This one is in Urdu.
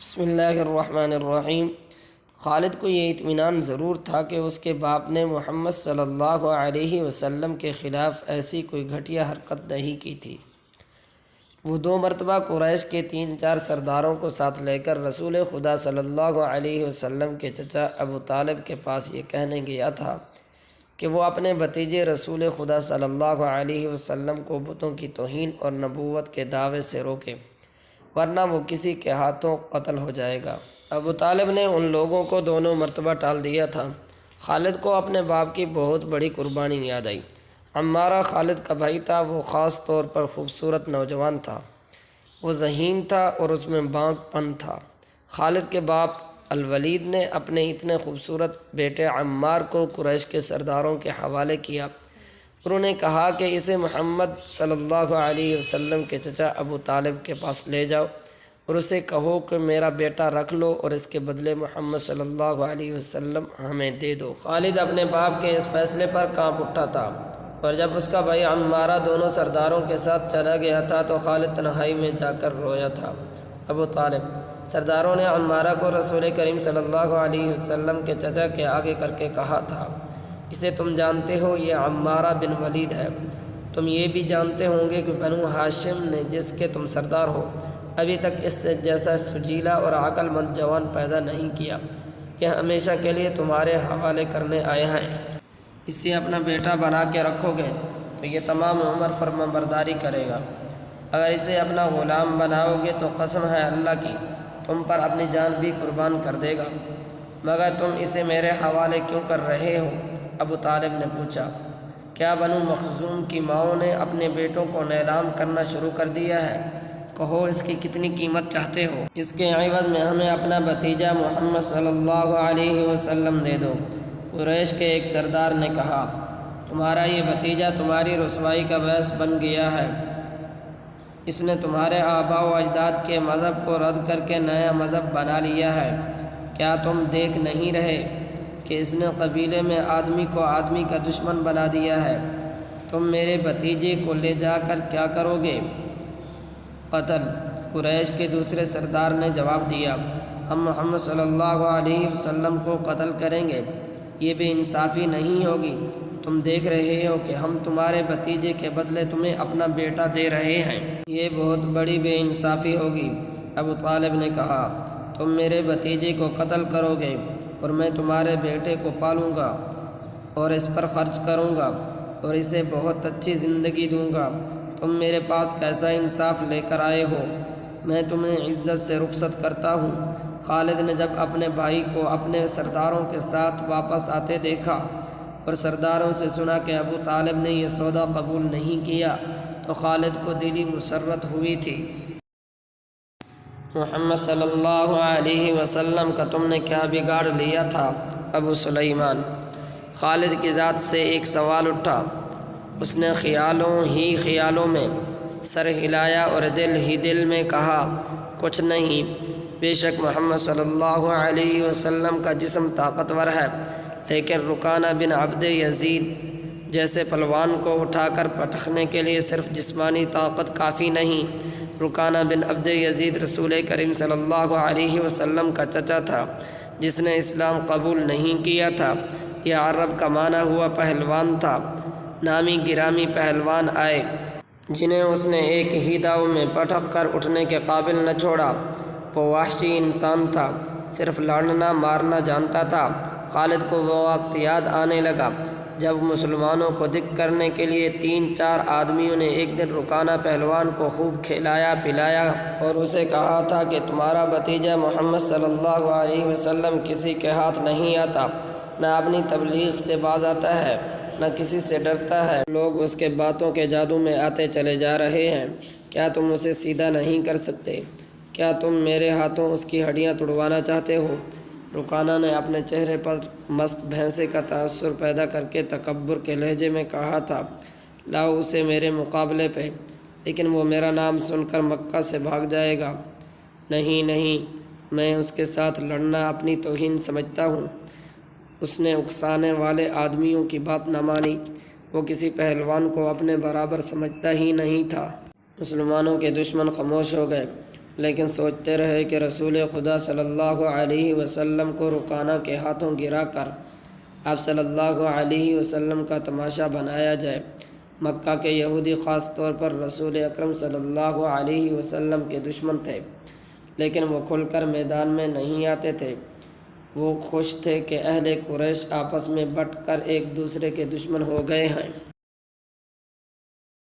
بسم اللہ الرحمن الرحیم۔ خالد کو یہ اطمینان ضرور تھا کہ اس کے باپ نے محمد صلی اللہ علیہ وسلم کے خلاف ایسی کوئی گھٹیا حرکت نہیں کی تھی۔ وہ 2 مرتبہ قریش کے 3-4 سرداروں کو ساتھ لے کر رسول خدا صلی اللہ علیہ وسلم کے چچا ابو طالب کے پاس یہ کہنے گیا تھا کہ وہ اپنے بھتیجے رسول خدا صلی اللہ علیہ وسلم کو بتوں کی توہین اور نبوت کے دعوے سے روکے، ورنہ وہ کسی کے ہاتھوں قتل ہو جائے گا۔ ابو طالب نے ان لوگوں کو دونوں مرتبہ ٹال دیا تھا۔ خالد کو اپنے باپ کی بہت بڑی قربانی یاد آئی۔ عمارہ خالد کا بھائی تھا۔ وہ خاص طور پر خوبصورت نوجوان تھا۔ وہ ذہین تھا اور اس میں بانک پن تھا۔ خالد کے باپ الولید نے اپنے اتنے خوبصورت بیٹے عمار کو قریش کے سرداروں کے حوالے کیا۔ انہوں نے کہا کہ اسے محمد صلی اللہ علیہ وسلم کے چچا ابو طالب کے پاس لے جاؤ اور اسے کہو کہ میرا بیٹا رکھ لو اور اس کے بدلے محمد صلی اللہ علیہ وسلم ہمیں دے دو۔ خالد اپنے باپ کے اس فیصلے پر کانپ اٹھا تھا، اور جب اس کا بھائی عمارہ دونوں سرداروں کے ساتھ چلا گیا تھا تو خالد تنہائی میں جا کر رویا تھا۔ ابو طالب سرداروں نے عمارہ کو رسول کریم صلی اللہ علیہ وسلم کے چچا کے آگے کر کے کہا تھا، اسے تم جانتے ہو، یہ عمارہ بن ولید ہے۔ تم یہ بھی جانتے ہوں گے کہ بنو ہاشم نے جس کے تم سردار ہو، ابھی تک اس سے جیسا سجیلا اور عقل مند جوان پیدا نہیں کیا۔ یہ ہمیشہ کے لیے تمہارے حوالے کرنے آئے ہیں۔ اسے اپنا بیٹا بنا کے رکھو گے تو یہ تمام عمر فرما برداری کرے گا۔ اگر اسے اپنا غلام بناؤ گے تو قسم ہے اللہ کی، تم پر اپنی جان بھی قربان کر دے گا۔ مگر تم اسے میرے حوالے کیوں کر رہے ہو؟ ابو طالب نے پوچھا۔ کیا بنو مخزوم کی ماؤں نے اپنے بیٹوں کو نیلام کرنا شروع کر دیا ہے؟ کہو اس کی کتنی قیمت چاہتے ہو؟ اس کے عوض میں ہمیں اپنا بھتیجا محمد صلی اللہ علیہ وسلم دے دو۔ قریش کے ایک سردار نے کہا، تمہارا یہ بھتیجا تمہاری رسوائی کا باعث بن گیا ہے۔ اس نے تمہارے آباء و اجداد کے مذہب کو رد کر کے نیا مذہب بنا لیا ہے۔ کیا تم دیکھ نہیں رہے کہ اس نے قبیلے میں آدمی کو آدمی کا دشمن بنا دیا ہے؟ تم میرے بھتیجے کو لے جا کر کیا کرو گے؟ قتل۔ قریش کے دوسرے سردار نے جواب دیا، ہم محمد صلی اللہ علیہ وسلم کو قتل کریں گے۔ یہ بے انصافی نہیں ہوگی۔ تم دیکھ رہے ہو کہ ہم تمہارے بھتیجے کے بدلے تمہیں اپنا بیٹا دے رہے ہیں۔ یہ بہت بڑی بے انصافی ہوگی۔ ابو طالب نے کہا، تم میرے بھتیجے کو قتل کرو گے اور میں تمہارے بیٹے کو پالوں گا اور اس پر خرچ کروں گا اور اسے بہت اچھی زندگی دوں گا۔ تم میرے پاس کیسا انصاف لے کر آئے ہو؟ میں تمہیں عزت سے رخصت کرتا ہوں۔ خالد نے جب اپنے بھائی کو اپنے سرداروں کے ساتھ واپس آتے دیکھا اور سرداروں سے سنا کہ ابو طالب نے یہ سودا قبول نہیں کیا تو خالد کو دلی مسرت ہوئی تھی۔ محمد صلی اللہ علیہ وسلم کا تم نے کیا بگاڑ لیا تھا؟ ابو سلیمان۔ خالد کی ذات سے ایک سوال اٹھا۔ اس نے خیالوں میں سر ہلایا اور دل ہی دل میں کہا، کچھ نہیں۔ بے شک محمد صلی اللہ علیہ وسلم کا جسم طاقتور ہے، لیکن رکانہ بن عبد یزید جیسے پلوان کو اٹھا کر پٹکنے کے لیے صرف جسمانی طاقت کافی نہیں۔ رکانہ بن عبد یزید رسول کریم صلی اللہ علیہ وسلم کا چچا تھا، جس نے اسلام قبول نہیں کیا تھا۔ یہ عرب کا مانا ہوا پہلوان تھا۔ نامی گرامی پہلوان آئے جنہیں اس نے ایک ہی داؤ میں پٹک کر اٹھنے کے قابل نہ چھوڑا۔ وہ وحشی انسان تھا، صرف لڑنا مارنا جانتا تھا۔ خالد کو وہ وقت یاد آنے لگا جب مسلمانوں کو دکھ کرنے کے لیے 3-4 آدمیوں نے ایک دن رکانہ پہلوان کو خوب کھلایا پلایا اور اسے کہا تھا کہ تمہارا بھتیجا محمد صلی اللہ علیہ وسلم کسی کے ہاتھ نہیں آتا، نہ اپنی تبلیغ سے باز آتا ہے، نہ کسی سے ڈرتا ہے۔ لوگ اس کے باتوں کے جادو میں آتے چلے جا رہے ہیں۔ کیا تم اسے سیدھا نہیں کر سکتے؟ کیا تم میرے ہاتھوں اس کی ہڈیاں توڑوانا چاہتے ہو؟ رکانہ نے اپنے چہرے پر مست بھینسے کا تاثر پیدا کر کے تکبر کے لہجے میں کہا تھا، لاؤ اسے میرے مقابلے پہ، لیکن وہ میرا نام سن کر مکہ سے بھاگ جائے گا۔ نہیں، میں اس کے ساتھ لڑنا اپنی توہین سمجھتا ہوں۔ اس نے اکسانے والے آدمیوں کی بات نہ مانی۔ وہ کسی پہلوان کو اپنے برابر سمجھتا ہی نہیں تھا۔ مسلمانوں کے دشمن خاموش ہو گئے، لیکن سوچتے رہے کہ رسول خدا صلی اللہ علیہ وسلم کو رکانہ کے ہاتھوں گرا کر آپ صلی اللہ علیہ وسلم کا تماشا بنایا جائے۔ مکہ کے یہودی خاص طور پر رسول اکرم صلی اللہ علیہ وسلم کے دشمن تھے، لیکن وہ کھل کر میدان میں نہیں آتے تھے۔ وہ خوش تھے کہ اہل قریش آپس میں بٹ کر ایک دوسرے کے دشمن ہو گئے ہیں۔